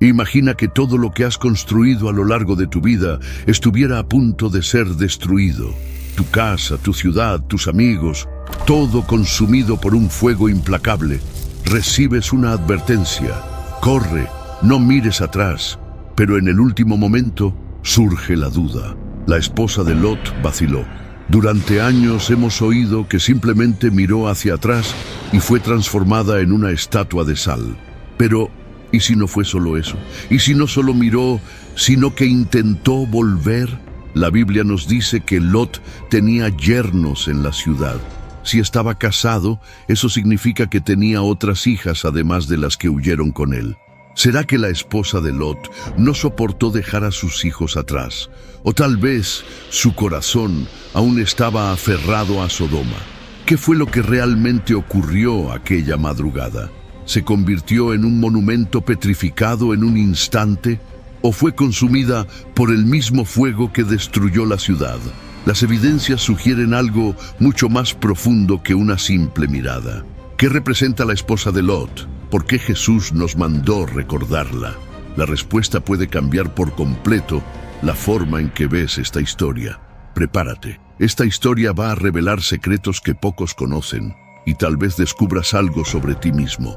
Imagina que todo lo que has construido a lo largo de tu vida estuviera a punto de ser destruido. Tu casa, tu ciudad, tus amigos, todo consumido por un fuego implacable. Recibes una advertencia. Corre, no mires atrás. Pero en el último momento surge la duda. La esposa de Lot vaciló. Durante años hemos oído que simplemente miró hacia atrás y fue transformada en una estatua de sal. Pero, ¿y si no fue solo eso? ¿Y si no solo miró, sino que intentó volver? La Biblia nos dice que Lot tenía yernos en la ciudad. Si estaba casado, eso significa que tenía otras hijas además de las que huyeron con él. ¿Será que la esposa de Lot no soportó dejar a sus hijos atrás? O tal vez su corazón aún estaba aferrado a Sodoma. ¿Qué fue lo que realmente ocurrió aquella madrugada? ¿Se convirtió en un monumento petrificado en un instante? ¿O fue consumida por el mismo fuego que destruyó la ciudad? Las evidencias sugieren algo mucho más profundo que una simple mirada. ¿Qué representa la esposa de Lot? ¿Por qué Jesús nos mandó recordarla? La respuesta puede cambiar por completo la forma en que ves esta historia. Prepárate. Esta historia va a revelar secretos que pocos conocen y tal vez descubras algo sobre ti mismo.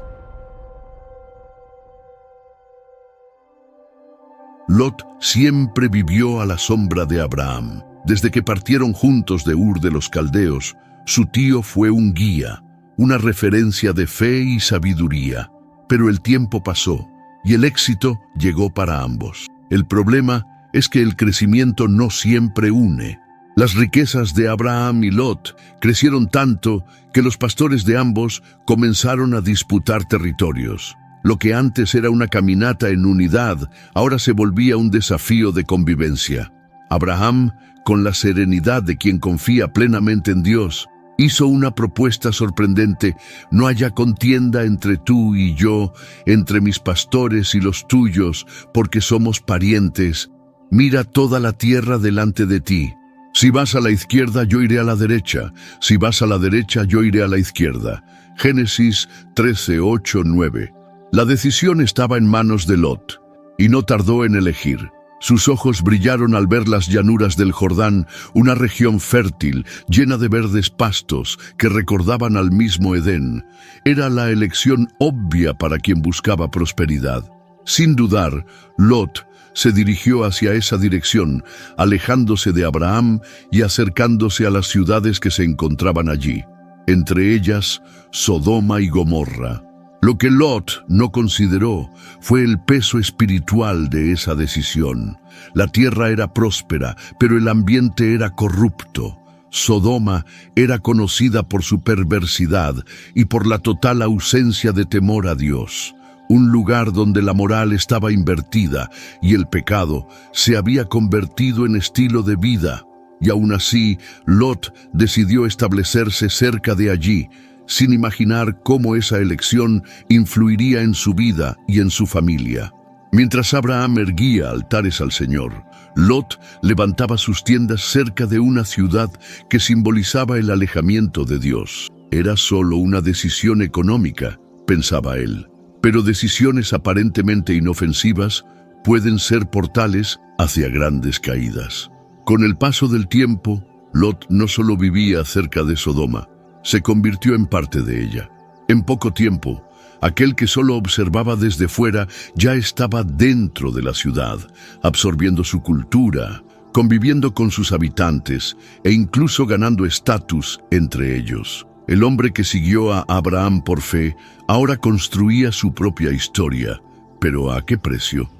Lot siempre vivió a la sombra de Abraham. Desde que partieron juntos de Ur de los Caldeos, su tío fue un guía, una referencia de fe y sabiduría. Pero el tiempo pasó y el éxito llegó para ambos. El problema es que el crecimiento no siempre une. Las riquezas de Abraham y Lot crecieron tanto que los pastores de ambos comenzaron a disputar territorios. Lo que antes era una caminata en unidad, ahora se volvía un desafío de convivencia. Abraham, con la serenidad de quien confía plenamente en Dios, hizo una propuesta sorprendente: no haya contienda entre tú y yo, entre mis pastores y los tuyos, porque somos parientes. Mira toda la tierra delante de ti. Si vas a la izquierda, yo iré a la derecha. Si vas a la derecha, yo iré a la izquierda. Génesis 13, 8, 9. La decisión estaba en manos de Lot, y no tardó en elegir. Sus ojos brillaron al ver las llanuras del Jordán, una región fértil, llena de verdes pastos que recordaban al mismo Edén. Era la elección obvia para quien buscaba prosperidad. Sin dudar, Lot se dirigió hacia esa dirección, alejándose de Abraham y acercándose a las ciudades que se encontraban allí, entre ellas Sodoma y Gomorra. Lo que Lot no consideró fue el peso espiritual de esa decisión. La tierra era próspera, pero el ambiente era corrupto. Sodoma era conocida por su perversidad y por la total ausencia de temor a Dios. Un lugar donde la moral estaba invertida y el pecado se había convertido en estilo de vida. Y aún así, Lot decidió establecerse cerca de allí, sin imaginar cómo esa elección influiría en su vida y en su familia. Mientras Abraham erguía altares al Señor, Lot levantaba sus tiendas cerca de una ciudad que simbolizaba el alejamiento de Dios. Era solo una decisión económica, pensaba él, pero decisiones aparentemente inofensivas pueden ser portales hacia grandes caídas. Con el paso del tiempo, Lot no solo vivía cerca de Sodoma, se convirtió en parte de ella. En poco tiempo, aquel que solo observaba desde fuera ya estaba dentro de la ciudad, absorbiendo su cultura, conviviendo con sus habitantes e incluso ganando estatus entre ellos. El hombre que siguió a Abraham por fe ahora construía su propia historia, pero ¿a qué precio?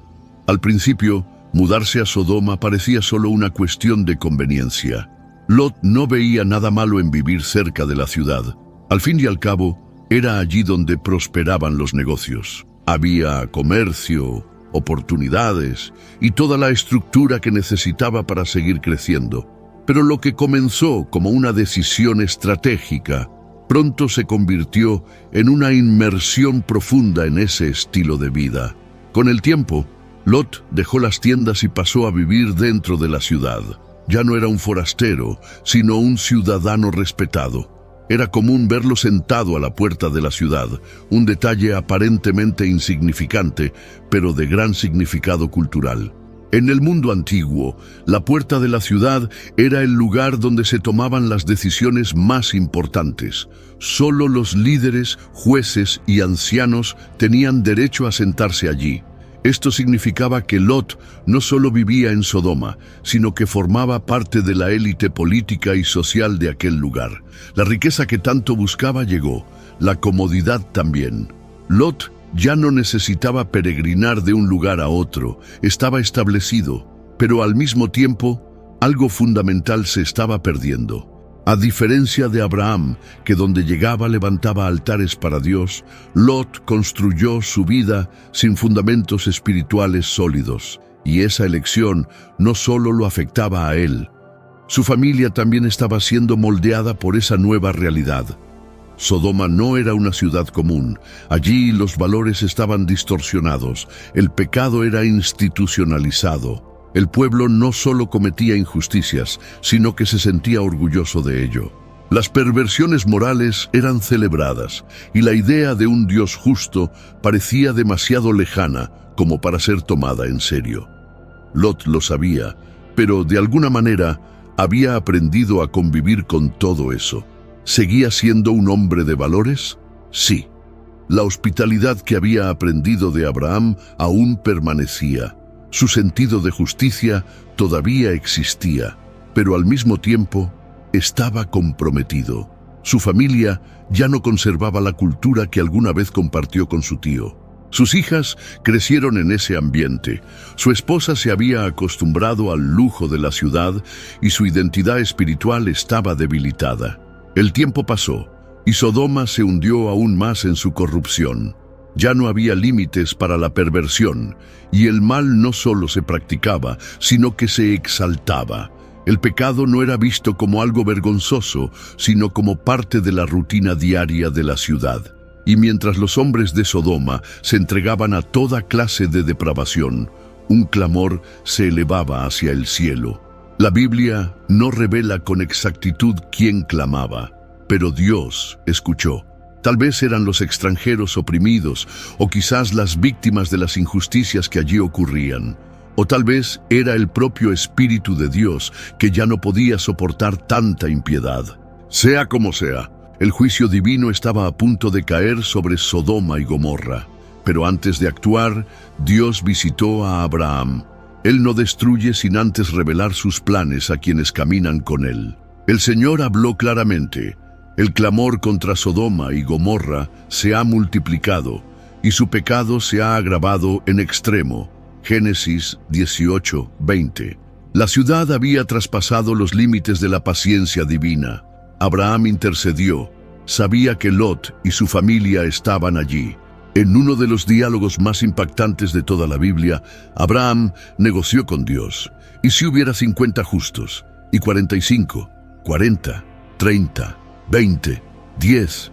Al principio, mudarse a Sodoma parecía solo una cuestión de conveniencia. Lot no veía nada malo en vivir cerca de la ciudad. Al fin y al cabo, era allí donde prosperaban los negocios. Había comercio, oportunidades y toda la estructura que necesitaba para seguir creciendo. Pero lo que comenzó como una decisión estratégica, pronto se convirtió en una inmersión profunda en ese estilo de vida. Con el tiempo, Lot dejó las tiendas y pasó a vivir dentro de la ciudad. Ya no era un forastero, sino un ciudadano respetado. Era común verlo sentado a la puerta de la ciudad, un detalle aparentemente insignificante, pero de gran significado cultural. En el mundo antiguo, la puerta de la ciudad era el lugar donde se tomaban las decisiones más importantes. Solo los líderes, jueces y ancianos tenían derecho a sentarse allí. Esto significaba que Lot no solo vivía en Sodoma, sino que formaba parte de la élite política y social de aquel lugar. La riqueza que tanto buscaba llegó, la comodidad también. Lot ya no necesitaba peregrinar de un lugar a otro, estaba establecido, pero al mismo tiempo, algo fundamental se estaba perdiendo. A diferencia de Abraham, que donde llegaba levantaba altares para Dios, Lot construyó su vida sin fundamentos espirituales sólidos, y esa elección no solo lo afectaba a él. Su familia también estaba siendo moldeada por esa nueva realidad. Sodoma no era una ciudad común. Allí los valores estaban distorsionados, el pecado era institucionalizado. El pueblo no solo cometía injusticias, sino que se sentía orgulloso de ello. Las perversiones morales eran celebradas, y la idea de un Dios justo parecía demasiado lejana como para ser tomada en serio. Lot lo sabía, pero de alguna manera había aprendido a convivir con todo eso. ¿Seguía siendo un hombre de valores? Sí. La hospitalidad que había aprendido de Abraham aún permanecía. Su sentido de justicia todavía existía, pero al mismo tiempo estaba comprometido. Su familia ya no conservaba la cultura que alguna vez compartió con su tío. Sus hijas crecieron en ese ambiente. Su esposa se había acostumbrado al lujo de la ciudad y su identidad espiritual estaba debilitada. El tiempo pasó y Sodoma se hundió aún más en su corrupción. Ya no había límites para la perversión, y el mal no solo se practicaba, sino que se exaltaba. El pecado no era visto como algo vergonzoso, sino como parte de la rutina diaria de la ciudad. Y mientras los hombres de Sodoma se entregaban a toda clase de depravación, un clamor se elevaba hacia el cielo. La Biblia no revela con exactitud quién clamaba, pero Dios escuchó. Tal vez eran los extranjeros oprimidos, o quizás las víctimas de las injusticias que allí ocurrían. O tal vez era el propio Espíritu de Dios que ya no podía soportar tanta impiedad. Sea como sea, el juicio divino estaba a punto de caer sobre Sodoma y Gomorra. Pero antes de actuar, Dios visitó a Abraham. Él no destruye sin antes revelar sus planes a quienes caminan con él. El Señor habló claramente. El clamor contra Sodoma y Gomorra se ha multiplicado y su pecado se ha agravado en extremo. Génesis 18:20. La ciudad había traspasado los límites de la paciencia divina. Abraham intercedió. Sabía que Lot y su familia estaban allí. En uno de los diálogos más impactantes de toda la Biblia, Abraham negoció con Dios. ¿Y si hubiera 50 justos? ¿Y 45? ¿40? ¿30? 20, 10.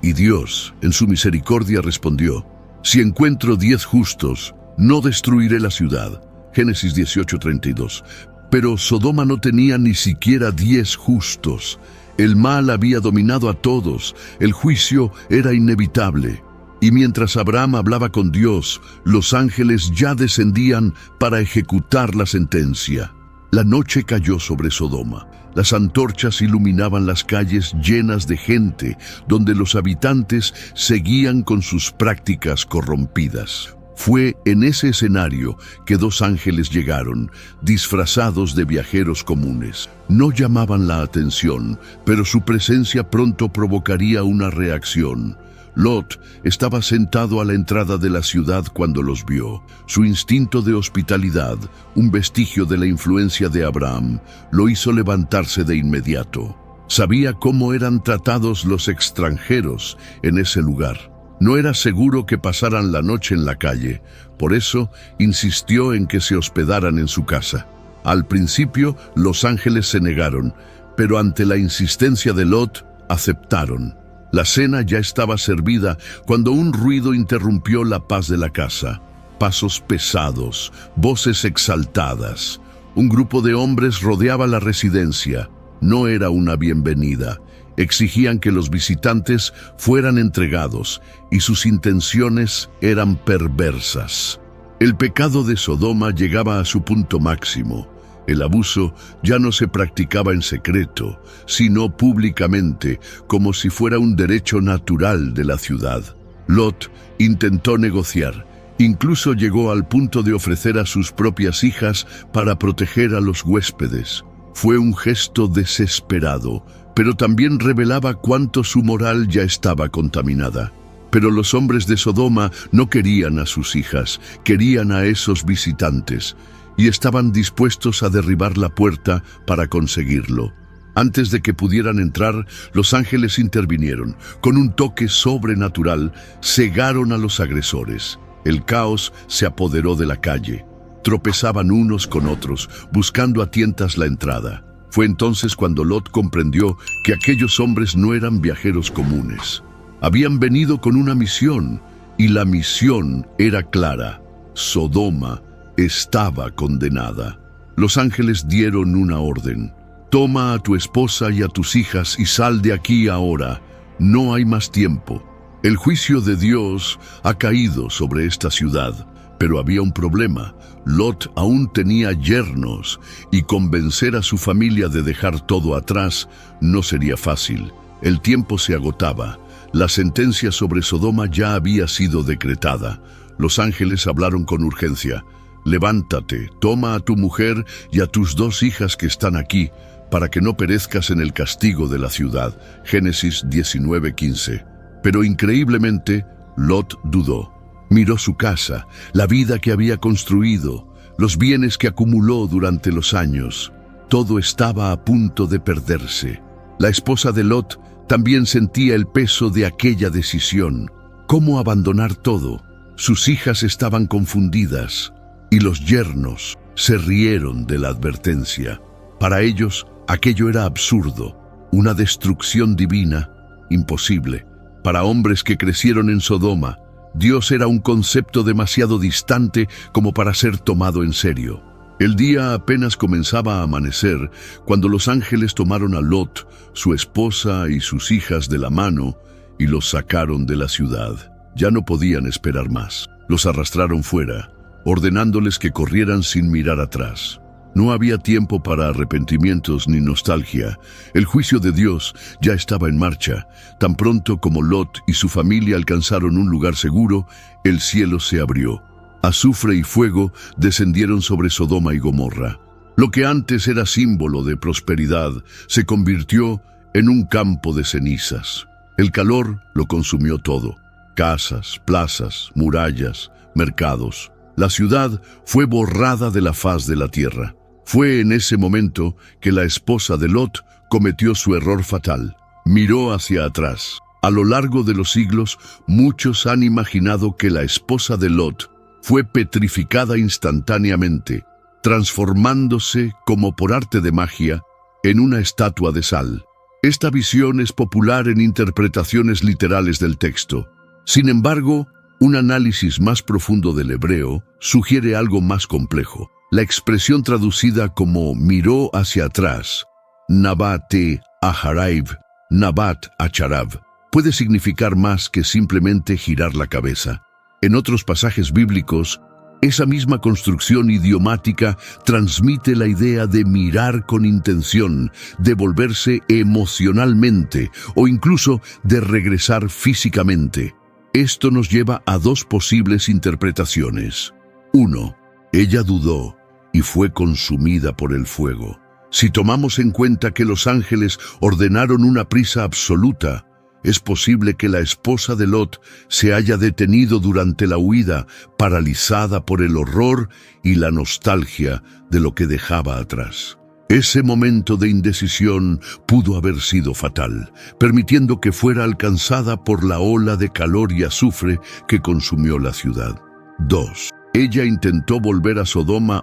Y Dios, en su misericordia, respondió: si encuentro 10 justos, no destruiré la ciudad. Génesis 18:32. Pero Sodoma no tenía ni siquiera 10 justos. El mal había dominado a todos. El juicio era inevitable. Y mientras Abraham hablaba con Dios, los ángeles ya descendían para ejecutar la sentencia. La noche cayó sobre Sodoma. Las antorchas iluminaban las calles llenas de gente, donde los habitantes seguían con sus prácticas corrompidas. Fue en ese escenario que 2 ángeles llegaron, disfrazados de viajeros comunes. No llamaban la atención, pero su presencia pronto provocaría una reacción. Lot estaba sentado a la entrada de la ciudad cuando los vio. Su instinto de hospitalidad, un vestigio de la influencia de Abraham, lo hizo levantarse de inmediato. Sabía cómo eran tratados los extranjeros en ese lugar. No era seguro que pasaran la noche en la calle, por eso insistió en que se hospedaran en su casa. Al principio, los ángeles se negaron, pero ante la insistencia de Lot, aceptaron. La cena ya estaba servida cuando un ruido interrumpió la paz de la casa. Pasos pesados, voces exaltadas. Un grupo de hombres rodeaba la residencia. No era una bienvenida, exigían que los visitantes fueran entregados y sus intenciones eran perversas. El pecado de Sodoma llegaba a su punto máximo. El abuso ya no se practicaba en secreto, sino públicamente, como si fuera un derecho natural de la ciudad. Lot intentó negociar. Incluso llegó al punto de ofrecer a sus propias hijas para proteger a los huéspedes. Fue un gesto desesperado, pero también revelaba cuánto su moral ya estaba contaminada. Pero los hombres de Sodoma no querían a sus hijas, querían a esos visitantes, y estaban dispuestos a derribar la puerta para conseguirlo. Antes de que pudieran entrar, los ángeles intervinieron. Con un toque sobrenatural, cegaron a los agresores. El caos se apoderó de la calle. Tropezaban unos con otros, buscando a tientas la entrada. Fue entonces cuando Lot comprendió que aquellos hombres no eran viajeros comunes. Habían venido con una misión, y la misión era clara. Sodoma estaba condenada. Los ángeles dieron una orden. Toma a tu esposa y a tus hijas y sal de aquí ahora. No hay más tiempo. El juicio de Dios ha caído sobre esta ciudad, pero había un problema. Lot aún tenía yernos y convencer a su familia de dejar todo atrás no sería fácil. El tiempo se agotaba. La sentencia sobre Sodoma ya había sido decretada. Los ángeles hablaron con urgencia. Levántate, toma a tu mujer y a tus 2 hijas que están aquí, para que no perezcas en el castigo de la ciudad. Génesis 19:15. Pero increíblemente, Lot dudó. Miró su casa, la vida que había construido, los bienes que acumuló durante los años. Todo estaba a punto de perderse. La esposa de Lot también sentía el peso de aquella decisión. ¿Cómo abandonar todo? Sus hijas estaban confundidas y los yernos se rieron de la advertencia. Para ellos, aquello era absurdo, una destrucción divina, imposible. Para hombres que crecieron en Sodoma, Dios era un concepto demasiado distante como para ser tomado en serio. El día apenas comenzaba a amanecer cuando los ángeles tomaron a Lot, su esposa y sus hijas de la mano y los sacaron de la ciudad. Ya no podían esperar más. Los arrastraron fuera, ordenándoles que corrieran sin mirar atrás. No había tiempo para arrepentimientos ni nostalgia. El juicio de Dios ya estaba en marcha. Tan pronto como Lot y su familia alcanzaron un lugar seguro, el cielo se abrió. Azufre y fuego descendieron sobre Sodoma y Gomorra. Lo que antes era símbolo de prosperidad se convirtió en un campo de cenizas. El calor lo consumió todo. Casas, plazas, murallas, mercados. La ciudad fue borrada de la faz de la tierra. Fue en ese momento que la esposa de Lot cometió su error fatal. Miró hacia atrás. A lo largo de los siglos, muchos han imaginado que la esposa de Lot fue petrificada instantáneamente, transformándose como por arte de magia en una estatua de sal. Esta visión es popular en interpretaciones literales del texto. Sin embargo, un análisis más profundo del hebreo sugiere algo más complejo. La expresión traducida como miró hacia atrás, Nabate Aharaib, Nabat Acharab, puede significar más que simplemente girar la cabeza. En otros pasajes bíblicos, esa misma construcción idiomática transmite la idea de mirar con intención, de volverse emocionalmente o incluso de regresar físicamente. Esto nos lleva a 2 posibles interpretaciones. 1. Ella dudó y fue consumida por el fuego. Si tomamos en cuenta que los ángeles ordenaron una prisa absoluta, es posible que la esposa de Lot se haya detenido durante la huida, paralizada por el horror y la nostalgia de lo que dejaba atrás. Ese momento de indecisión pudo haber sido fatal, permitiendo que fuera alcanzada por la ola de calor y azufre que consumió la ciudad. 2. Ella intentó volver a Sodoma.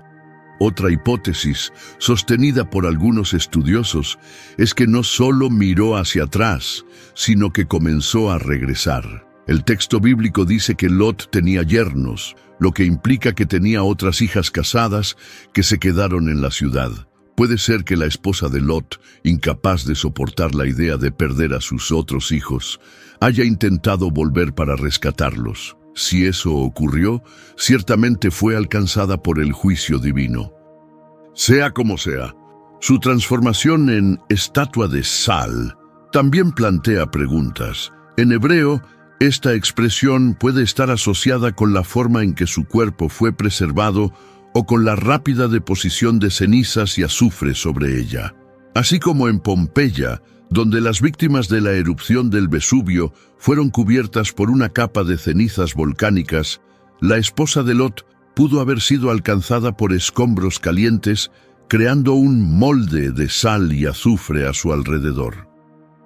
Otra hipótesis, sostenida por algunos estudiosos, es que no solo miró hacia atrás, sino que comenzó a regresar. El texto bíblico dice que Lot tenía yernos, lo que implica que tenía otras hijas casadas que se quedaron en la ciudad. Puede ser que la esposa de Lot, incapaz de soportar la idea de perder a sus otros hijos, haya intentado volver para rescatarlos. Si eso ocurrió, ciertamente fue alcanzada por el juicio divino. Sea como sea, su transformación en estatua de sal también plantea preguntas. En hebreo, esta expresión puede estar asociada con la forma en que su cuerpo fue preservado o con la rápida deposición de cenizas y azufre sobre ella. Así como en Pompeya, donde las víctimas de la erupción del Vesubio fueron cubiertas por una capa de cenizas volcánicas, la esposa de Lot pudo haber sido alcanzada por escombros calientes, creando un molde de sal y azufre a su alrededor.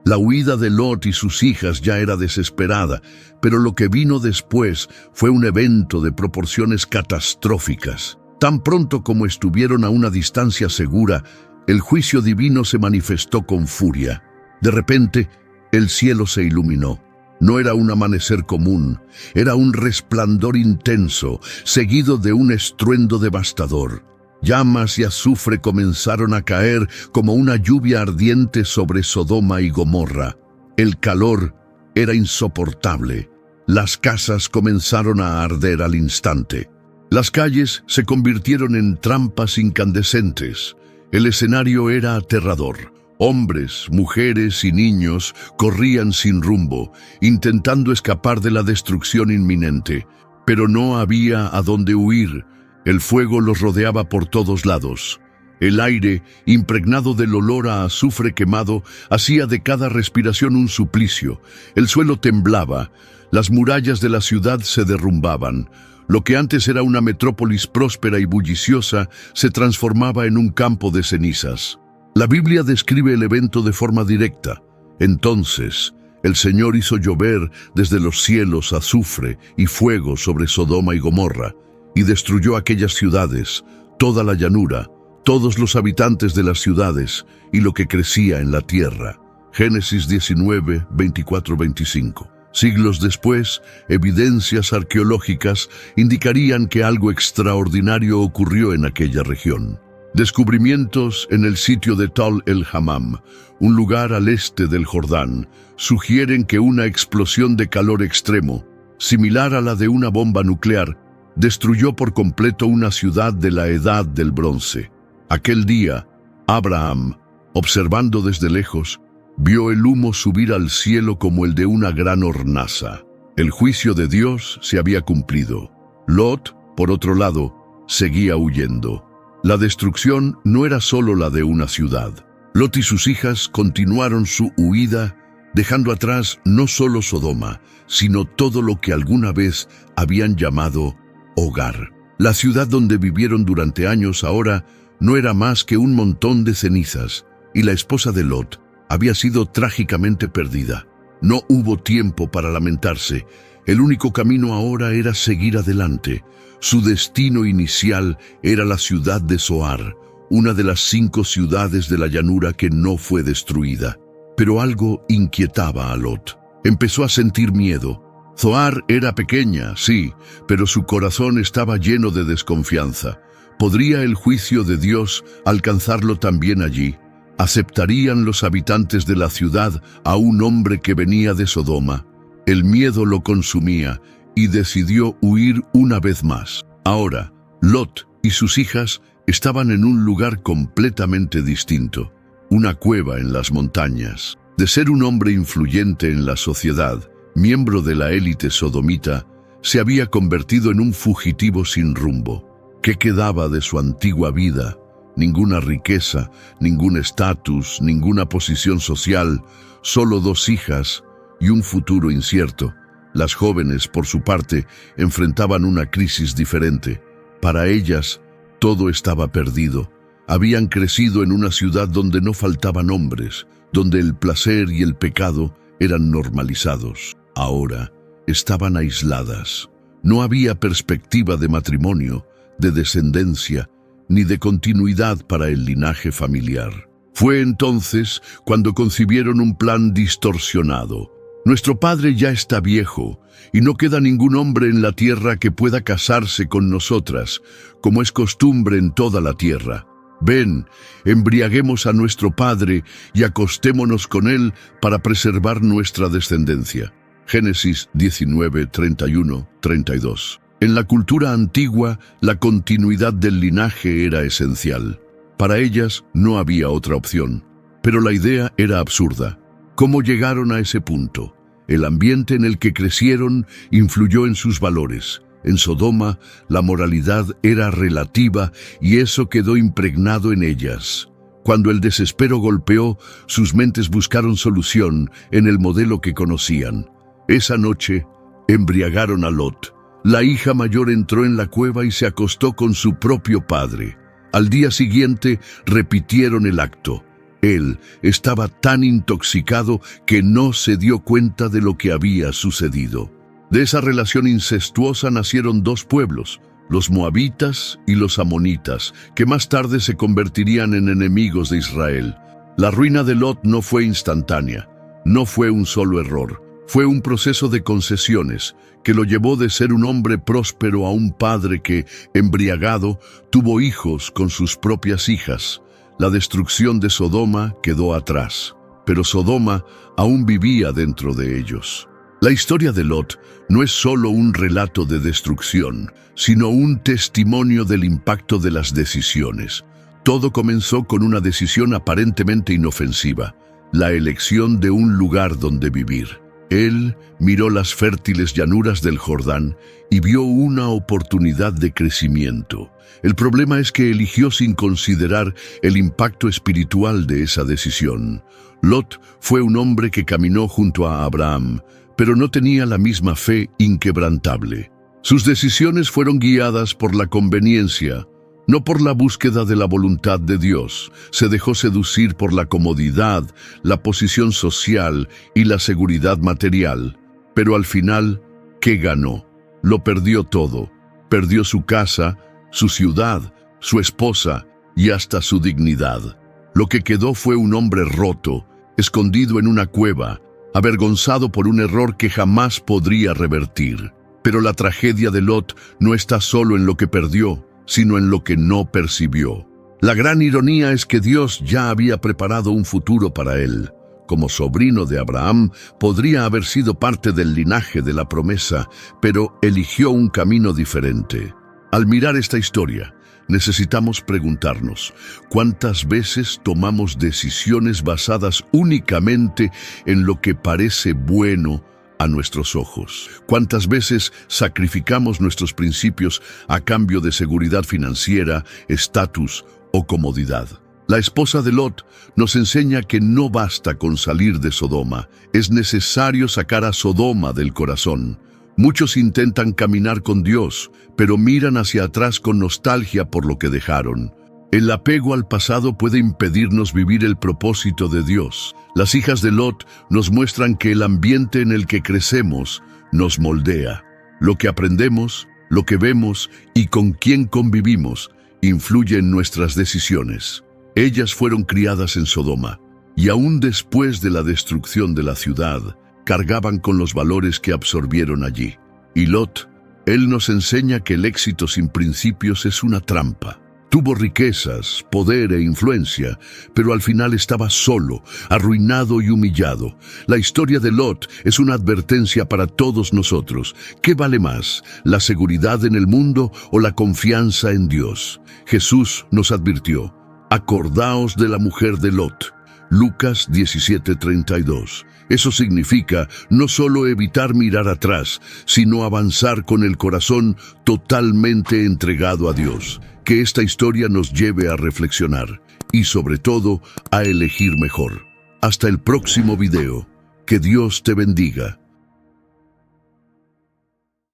La huida de Lot y sus hijas ya era desesperada, pero lo que vino después fue un evento de proporciones catastróficas. Tan pronto como estuvieron a una distancia segura, el juicio divino se manifestó con furia. De repente, el cielo se iluminó. No era un amanecer común, era un resplandor intenso, seguido de un estruendo devastador. Llamas y azufre comenzaron a caer como una lluvia ardiente sobre Sodoma y Gomorra. El calor era insoportable. Las casas comenzaron a arder al instante. Las calles se convirtieron en trampas incandescentes. El escenario era aterrador. Hombres, mujeres y niños corrían sin rumbo, intentando escapar de la destrucción inminente. Pero no había a dónde huir. El fuego los rodeaba por todos lados. El aire, impregnado del olor a azufre quemado, hacía de cada respiración un suplicio. El suelo temblaba. Las murallas de la ciudad se derrumbaban. Lo que antes era una metrópolis próspera y bulliciosa se transformaba en un campo de cenizas. La Biblia describe el evento de forma directa. Entonces, el Señor hizo llover desde los cielos azufre y fuego sobre Sodoma y Gomorra, y destruyó aquellas ciudades, toda la llanura, todos los habitantes de las ciudades y lo que crecía en la tierra. Génesis 19, 24-25. Siglos después, evidencias arqueológicas indicarían que algo extraordinario ocurrió en aquella región. Descubrimientos en el sitio de Tal el-Hammam, un lugar al este del Jordán, sugieren que una explosión de calor extremo, similar a la de una bomba nuclear, destruyó por completo una ciudad de la Edad del Bronce. Aquel día, Abraham, observando desde lejos, vio el humo subir al cielo como el de una gran hornaza. El juicio de Dios se había cumplido. Lot, por otro lado, seguía huyendo. La destrucción no era solo la de una ciudad. Lot y sus hijas continuaron su huida, dejando atrás no solo Sodoma, sino todo lo que alguna vez habían llamado hogar. La ciudad donde vivieron durante años ahora no era más que un montón de cenizas, y la esposa de Lot había sido trágicamente perdida. No hubo tiempo para lamentarse. El único camino ahora era seguir adelante. Su destino inicial era la ciudad de Zoar, una de las 5 ciudades de la llanura que no fue destruida. Pero algo inquietaba a Lot. Empezó a sentir miedo. Zoar era pequeña, sí, pero su corazón estaba lleno de desconfianza. ¿Podría el juicio de Dios alcanzarlo también allí? ¿Aceptarían los habitantes de la ciudad a un hombre que venía de Sodoma? El miedo lo consumía y decidió huir una vez más. Ahora, Lot y sus hijas estaban en un lugar completamente distinto, una cueva en las montañas. De ser un hombre influyente en la sociedad, miembro de la élite sodomita, se había convertido en un fugitivo sin rumbo. ¿Qué quedaba de su antigua vida? Ninguna riqueza, ningún estatus, ninguna posición social, solo 2 hijas y un futuro incierto. Las jóvenes, por su parte, enfrentaban una crisis diferente. Para ellas, todo estaba perdido. Habían crecido en una ciudad donde no faltaban hombres, donde el placer y el pecado eran normalizados. Ahora, estaban aisladas. No había perspectiva de matrimonio, de descendencia, ni de continuidad para el linaje familiar. Fue entonces cuando concibieron un plan distorsionado. Nuestro padre ya está viejo, y no queda ningún hombre en la tierra que pueda casarse con nosotras, como es costumbre en toda la tierra. Ven, embriaguemos a nuestro padre y acostémonos con él para preservar nuestra descendencia. Génesis 19, 31, 32. En la cultura antigua, la continuidad del linaje era esencial. Para ellas no había otra opción, pero la idea era absurda. ¿Cómo llegaron a ese punto? El ambiente en el que crecieron influyó en sus valores. En Sodoma, la moralidad era relativa y eso quedó impregnado en ellas. Cuando el desespero golpeó, sus mentes buscaron solución en el modelo que conocían. Esa noche, embriagaron a Lot. La hija mayor entró en la cueva y se acostó con su propio padre. Al día siguiente, repitieron el acto. Él estaba tan intoxicado que no se dio cuenta de lo que había sucedido. De esa relación incestuosa nacieron dos pueblos, los moabitas y los amonitas, que más tarde se convertirían en enemigos de Israel. La ruina de Lot no fue instantánea, no fue un solo error, fue un proceso de concesiones que lo llevó de ser un hombre próspero a un padre que, embriagado, tuvo hijos con sus propias hijas. La destrucción de Sodoma quedó atrás, pero Sodoma aún vivía dentro de ellos. La historia de Lot no es solo un relato de destrucción, sino un testimonio del impacto de las decisiones. Todo comenzó con una decisión aparentemente inofensiva, la elección de un lugar donde vivir. Él miró las fértiles llanuras del Jordán y vio una oportunidad de crecimiento. El problema es que eligió sin considerar el impacto espiritual de esa decisión. Lot fue un hombre que caminó junto a Abraham, pero no tenía la misma fe inquebrantable. Sus decisiones fueron guiadas por la conveniencia, no por la búsqueda de la voluntad de Dios. Se dejó seducir por la comodidad, la posición social y la seguridad material. Pero al final, ¿qué ganó? Lo perdió todo. Perdió su casa, su ciudad, su esposa y hasta su dignidad. Lo que quedó fue un hombre roto, escondido en una cueva, avergonzado por un error que jamás podría revertir. Pero la tragedia de Lot no está solo en lo que perdió, sino en lo que no percibió. La gran ironía es que Dios ya había preparado un futuro para él. Como sobrino de Abraham, podría haber sido parte del linaje de la promesa, pero eligió un camino diferente. Al mirar esta historia, necesitamos preguntarnos, ¿cuántas veces tomamos decisiones basadas únicamente en lo que parece bueno a nuestros ojos? ¿Cuántas veces sacrificamos nuestros principios a cambio de seguridad financiera, estatus o comodidad? La esposa de Lot nos enseña que no basta con salir de Sodoma, es necesario sacar a Sodoma del corazón. Muchos intentan caminar con Dios, pero miran hacia atrás con nostalgia por lo que dejaron. El apego al pasado puede impedirnos vivir el propósito de Dios. Las hijas de Lot nos muestran que el ambiente en el que crecemos nos moldea. Lo que aprendemos, lo que vemos y con quién convivimos influye en nuestras decisiones. Ellas fueron criadas en Sodoma, y aún después de la destrucción de la ciudad, cargaban con los valores que absorbieron allí. Y Lot, él nos enseña que el éxito sin principios es una trampa. Tuvo riquezas, poder e influencia, pero al final estaba solo, arruinado y humillado. La historia de Lot es una advertencia para todos nosotros. ¿Qué vale más, la seguridad en el mundo o la confianza en Dios? Jesús nos advirtió, acordaos de la mujer de Lot. Lucas 17:32. Eso significa no solo evitar mirar atrás, sino avanzar con el corazón totalmente entregado a Dios. Que esta historia nos lleve a reflexionar y sobre todo a elegir mejor. Hasta el próximo video. Que Dios te bendiga.